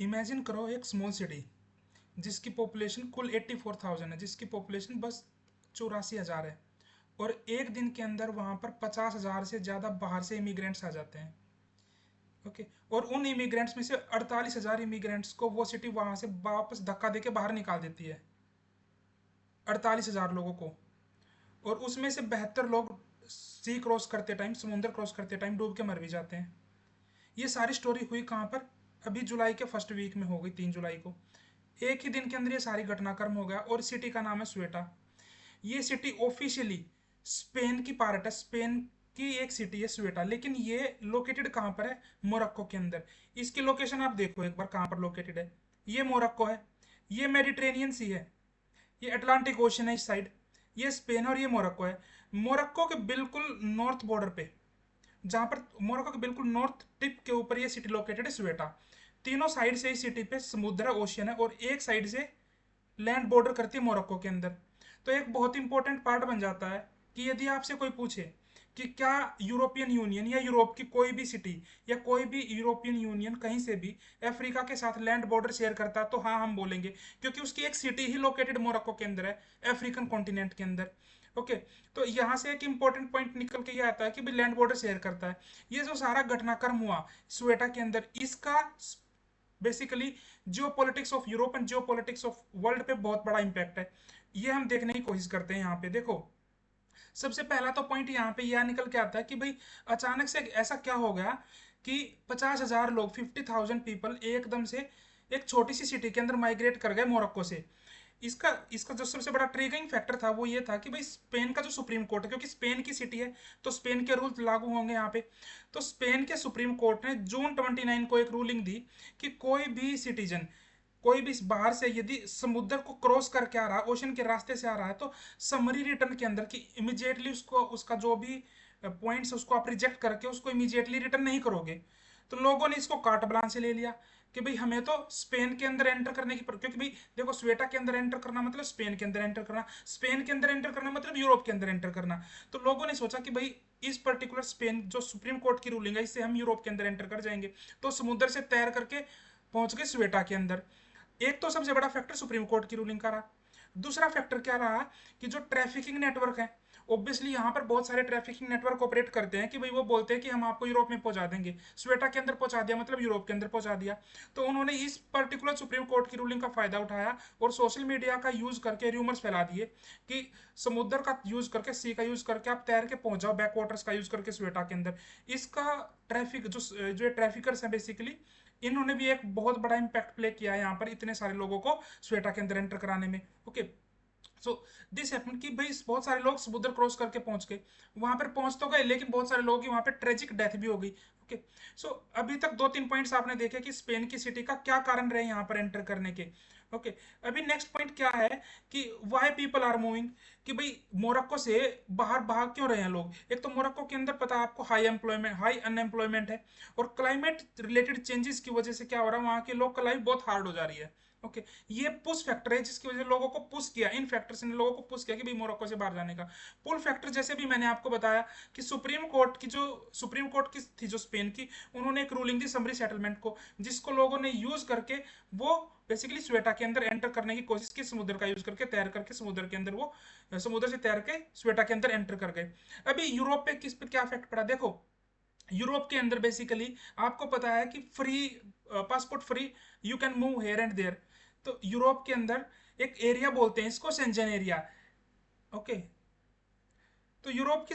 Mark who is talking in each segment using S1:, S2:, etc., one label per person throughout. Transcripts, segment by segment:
S1: Imagine करो एक small city जिसकी पॉपुलेशन कुल 84,000 है, जिसकी पॉपुलेशन बस 84,000 है, और एक दिन के अंदर वहां पर 50,000 से ज़्यादा बाहर से इमिग्रेंट्स आ जाते हैं। ओके। और उन इमिग्रेंट्स में से 48,000 इमिग्रेंट्स को वो सिटी वहां से वापस धक्का देके बाहर निकाल देती है, 48,000 लोगों को। और उसमें से 72 लोग सी क्रॉस करते टाइम, समुद्र क्रॉस करते टाइम डूब के मर भी जाते हैं। ये सारी स्टोरी हुई कहाँ पर? अभी जुलाई के फर्स्ट वीक में हो गई, 3 जुलाई को। एक ही दिन के अंदर ये सारी घटनाक्रम हो गया, और सिटी का नाम है स्वेटा। ये सिटी ऑफिशियली स्पेन की पार्ट है, स्पेन की एक सिटी है स्वेटा, लेकिन ये लोकेटेड कहाँ पर है? मोरक्को के अंदर। इसकी लोकेशन आप देखो एक बार कहाँ पर लोकेटेड है। ये मोरक्को है, ये मेडिटेरेनियन सी है, ये अटलांटिक ओशन है इस साइड, ये स्पेन और ये मोरक्को है। मोरक्को के बिल्कुल नॉर्थ बॉर्डर पे, जहां पर मोरक्को के बिल्कुल नॉर्थ टिप के ऊपर ये सिटी लोकेटेड है स्वेटा। तीनों साइड से इस सिटी पे समुद्र ओशियन है, और एक साइड से लैंड बॉर्डर करती है मोरक्को के अंदर। तो एक बहुत इंपॉर्टेंट पार्ट बन जाता है कि यदि आपसे कोई पूछे कि क्या यूरोपियन यूनियन या यूरोप की कोई भी सिटी या कोई भी यूरोपियन यूनियन कहीं से भी अफ्रीका के साथ लैंड बॉर्डर शेयर करता है, तो हाँ हम बोलेंगे, क्योंकि उसकी एक सिटी ही लोकेटेड मोरक्को के अंदर है, अफ्रीकन कॉन्टिनेंट के अंदर। ओके। तो यहाँ से एक इंपॉर्टेंट पॉइंट निकल के ये आता है कि भाई लैंड बॉर्डर शेयर करता है। ये जो सारा घटनाक्रम हुआ स्वेटा के अंदर, इसका basically Jio politics of Europe and Jio politics of world पे बहुत बड़ा इंपैक्ट है। ये हम देखने की कोशिश करते हैं यहाँ पे। देखो, सबसे पहला तो पॉइंट यहाँ पे यह निकल के आता है कि भाई अचानक से ऐसा क्या हो गया कि 50,000 लोग, 50,000 पीपल एकदम से एक छोटी सी सिटी के अंदर माइग्रेट कर गए मोरक्को से। इसका इसका जो सबसे बड़ा ट्रिगरिंग फैक्टर था वो ये था कि भाई स्पेन का जो सुप्रीम कोर्ट है, क्योंकि स्पेन की सिटी है तो स्पेन के रूल लागू होंगे यहाँ पे। तो स्पेन के सुप्रीम कोर्ट ने जून 29 को एक रूलिंग दी कि कोई भी सिटीजन, कोई भी बाहर से यदि समुद्र को क्रॉस करके आ रहा है, ओशन के रास्ते से आ रहा है, तो समरी रिटर्न के अंदर कि इमिजिएटली उसको, उसका जो भी पॉइंट्स उसको आप रिजेक्ट करके उसको इमीडिएटली रिटर्न नहीं करोगे। तो लोगों ने इसको कार्ट ब्लांच से ले लिया कि भाई हमें तो स्पेन के अंदर एंटर करने की क्योंकि भाई देखो, स्वेटा के अंदर एंटर करना मतलब स्पेन के अंदर एंटर करना, स्पेन के अंदर एंटर करना मतलब यूरोप के अंदर एंटर करना। तो लोगों ने सोचा कि भाई इस पर्टिकुलर स्पेन जो सुप्रीम कोर्ट की रूलिंग है, इससे हम यूरोप के अंदर एंटर कर जाएंगे। तो समुद्र से तैर करके पहुंच गए स्वेटा के अंदर। एक तो सबसे बड़ा फैक्टर सुप्रीम कोर्ट की रूलिंग का रहा। दूसरा फैक्टर क्या रहा कि जो ट्रैफिकिंग नेटवर्क है, ऑब्वियसली यहाँ पर बहुत सारे ट्रैफिकिंग नेटवर्क ऑपरेट करते हैं कि भाई वो बोलते हैं कि हम आपको यूरोप में पहुंचा देंगे। स्वेटा के अंदर पहुंचा दिया मतलब यूरोप के अंदर पहुंचा दिया। तो उन्होंने इस पर्टिकुलर सुप्रीम कोर्ट की रूलिंग का फायदा उठाया और सोशल मीडिया का यूज करके र्यूमर्स फैला दिए कि समुद्र का यूज करके, सी का यूज करके आप तैर के पहुंच जाओ, बैक वाटर्स का यूज करके स्वेटा के अंदर। इसका ट्रैफिक जो ट्रैफिकर्स हैं बेसिकली, इन्होंने भी एक बहुत बड़ा इंपैक्ट प्ले किया है यहाँ पर इतने सारे लोगों को स्वेटा के अंदर एंटर कराने में। ओके। सो दिस हैपन कि भाई बहुत सारे लोग समुद्र क्रॉस करके पहुंच गए, वहां पर पहुंच तो गए, लेकिन बहुत सारे लोगों की वहां पर ट्रेजिक डेथ भी हो गई। ओके। सो अभी तक 2-3 पॉइंट्स आपने देखे कि स्पेन की सिटी का क्या कारण रहे यहाँ पर एंटर करने के। ओके। अभी नेक्स्ट पॉइंट क्या है कि वाई पीपल आर मूविंग, कि भाई मोरक्को से बाहर भाग क्यों रहे हैं लोग। एक तो मोरक्को के अंदर पता है आपको हाई एम्प्लॉयमेंट, हाई अनएम्प्लॉयमेंट है, और क्लाइमेट रिलेटेड चेंजेस की वजह से क्या हो रहा है, वहाँ की लोकल लाइफ बहुत हार्ड हो जा रही है। ओके। ये पुश फैक्टर है जिसकी वजह से लोगों को पुश किया, इन फैक्टर्स ने लोगों को पुश किया कि भाई मोरक्को से बाहर जाने का। पुल फैक्टर जैसे भी मैंने आपको बताया कि सुप्रीम कोर्ट की थी जो स्पेन की, उन्होंने एक रूलिंग दी समरी सेटलमेंट को, जिसको लोगों ने यूज करके वो बेसिकली स्वेटा के अंदर एंटर करने की कोशिश की, समुद्र का यूज करके तैर करके समुद्र के अंदर वो समुद्र से तैर के स्वेटा के अंदर एंटर कर गए। अभी यूरोप पे किस पे क्या इफेक्ट पड़ा देखो। यूरोप के अंदर बेसिकली आपको पता है कि free passport free you can move here and there. तो यूरोप के अंदर एक एरिया बोलते हैं इसको शेंजन एरिया। ओके। तो यूरोप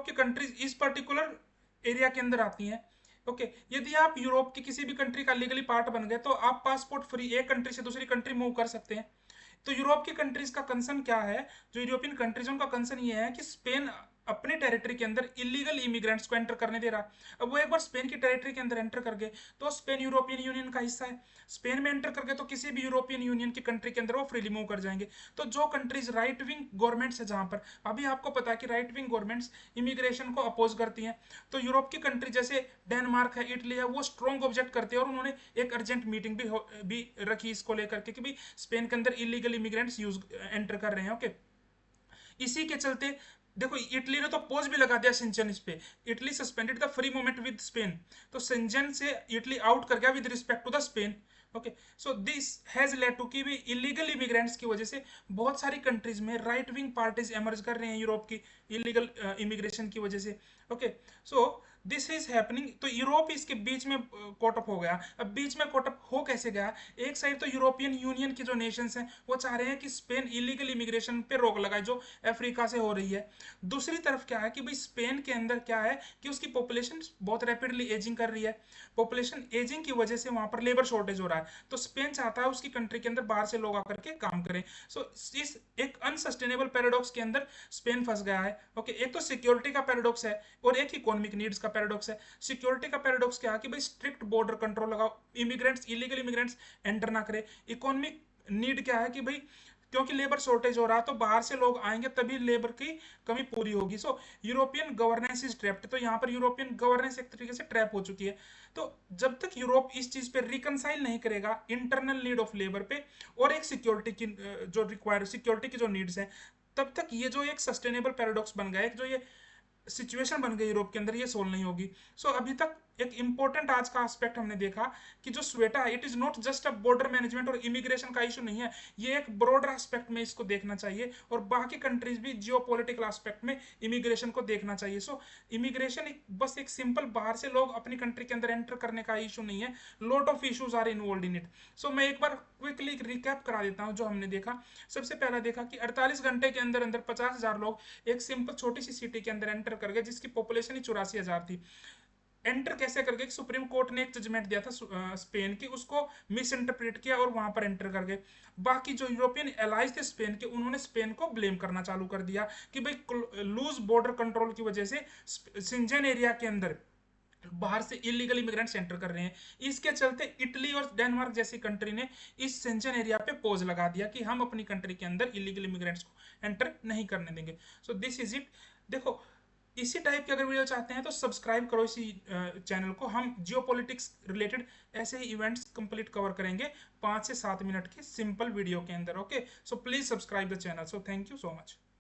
S1: की कंट्रीज इस पर्टिकुलर एरिया के अंदर आती हैं। ओके। यदि आप यूरोप की किसी भी कंट्री का लीगली पार्ट बन गए तो आप पासपोर्ट फ्री एक कंट्री से दूसरी कंट्री मूव कर सकते हैं। तो यूरोप की कंट्रीज का कंसर्न क्या है, जो यूरोपियन कंट्रीज उनका कंसर्न ये है कि स्पेन अपने टेरिटरी के अंदर इलीगल इमिग्रेंट्स को एंटर करने दे रहा। अब वो एक बार स्पेन की टेरिटरी के अंदर एंटर कर गए तो स्पेन यूरोपियन यूनियन का हिस्सा है। स्पेन में एंटर कर गए तो किसी भी यूरोपियन यूनियन की कंट्री के अंदर वो फ्रीली मूव कर जाएंगे। तो जो कंट्रीज राइट विंग गवर्नमेंट्स है, जहां पर अभी आपको पता है कि राइट विंग गवर्नमेंट्स इमिग्रेशन को अपोज करती हैं, तो यूरोप की कंट्री जैसे डेनमार्क है, इटली है, वो स्ट्रॉन्ग ऑब्जेक्ट करते हैं और उन्होंने एक अर्जेंट मीटिंग भी रखी इसको लेकर के कि भाई स्पेन के अंदर इलीगल इमिग्रेंट्स यूज एंटर कर रहे हैं। ओके। इसी के चलते देखो इटली ने तो पोज भी लगा दिया शेंजन इस पे, Italy suspended the free movement with Spain, तो शेंजन से इटली आउट कर गया with respect to the Spain. Okay, so this has led to कि भी इलीगल इमिग्रेंट्स की वजह से बहुत सारी कंट्रीज में राइट विंग पार्टीज एमर्ज कर रहे हैं यूरोप की इलीगल इमिग्रेशन की वजह से। Okay, so this is happening, तो यूरोप इसके बीच में कोटअप हो गया। अब बीच में कोटअप हो कैसे गया, एक साइड तो यूरोपियन यूनियन के जो नेशंस हैं वो चाह रहे हैं कि स्पेन इलीगल इमिग्रेशन पे रोक लगाए जो अफ्रीका से हो रही है। दूसरी तरफ क्या है कि भाई स्पेन के अंदर क्या है कि उसकी पॉपुलेशन बहुत रैपिडली एजिंग कर रही है, पॉपुलेशन एजिंग की वजह से वहां पर लेबर शॉर्टेज हो रहा है, तो स्पेन चाहता है उसकी कंट्री के अंदर बाहर से लोग आकर के काम करें। सो इस एक अनसस्टेनेबल पैराडॉक्स के अंदर स्पेन फंस गया है। ओके, एक तो सिक्योरिटी का पैराडॉक्स है और एक इकोनॉमिक नीड्स का पैराडॉक्स है। सिक्योरिटी का पैराडॉक्स क्या है कि भाई स्ट्रिक्ट बॉर्डर कंट्रोल लगाओ, इमिग्रेंट्स इलीगल इमिग्रेंट्स एंटर ना करे। इकोनॉमिक नीड क्या है कि भाई क्योंकि लेबर शॉर्टेज हो रहा है तो बाहर से लोग आएंगे तभी लेबर की कमी पूरी होगी। सो यूरोपियन गवर्नेंस इज ट्रैप्ड, तो यहाँ पर यूरोपियन गवर्नेंस एक तरीके से ट्रैप हो चुकी है। तो जब तक यूरोप इस चीज पे रिकनसाइल नहीं करेगा इंटरनल नीड ऑफ लेबर पे और एक सिक्योरिटी की जो रिक्वायर सिक्योरिटी की जो नीड्स हैं, तब तक ये जो एक सस्टेनेबल पैराडॉक्स बन गया है, जो ये सिचुएशन बन गई यूरोप के अंदर, ये सोल्व नहीं होगी। सो अभी तक एक इंपॉर्टेंट आज का एस्पेक्ट हमने देखा कि जो स्वेटा है it is not just a border management और इमिग्रेशन का इशू नहीं है, ये एक ब्रॉडर एस्पेक्ट में इसको देखना चाहिए और बाकी कंट्रीज भी जियोपॉलिटिकल एस्पेक्ट में इमिग्रेशन को देखना चाहिए। सो इमिग्रेशन एक बस एक सिंपल बाहर से लोग अपनी कंट्री के अंदर एंटर करने का इशू नहीं है, lot of issues are involve in it. So मैं एक बार क्विकली रिकैप करा देता हूँ जो हमने देखा। सबसे पहला देखा कि 48 घंटे के अंदर अंदर 50,000 लोग एक सिंपल छोटी सी सिटी के अंदर एंटर कर गए जिसकी पॉपुलेशन ही 84,000 थी। एंटर कैसे कर गए, सुप्रीम कोर्ट ने एक जजमेंट दिया था स्पेन की, उसको मिस इंटरप्रेट किया और वहां पर एंटर कर गए। बाकी जो यूरोपियन एलाइज थे स्पेन के, उन्होंने स्पेन को ब्लेम करना चालू कर दिया कि भाई लूज बॉर्डर कंट्रोल की वजह से सिंजन एरिया के अंदर बाहर से इलीगल इमिग्रेंट्स एंटर कर रहे हैं। इसके चलते इटली और डेनमार्क जैसी कंट्री ने इस सेंजन एरिया पे पोज लगा दिया कि हम अपनी कंट्री के अंदर इलीगल इमिग्रेंट्स को एंटर नहीं करने देंगे। So this is it. देखो इसी टाइप की अगर वीडियो चाहते हैं तो सब्सक्राइब करो इसी चैनल को। हम जियो पॉलिटिक्स रिलेटेड ऐसे ही इवेंट्स कंप्लीट कवर करेंगे 5 से 7 मिनट के सिंपल वीडियो के अंदर। Okay, so please subscribe the channel. So thank you so much.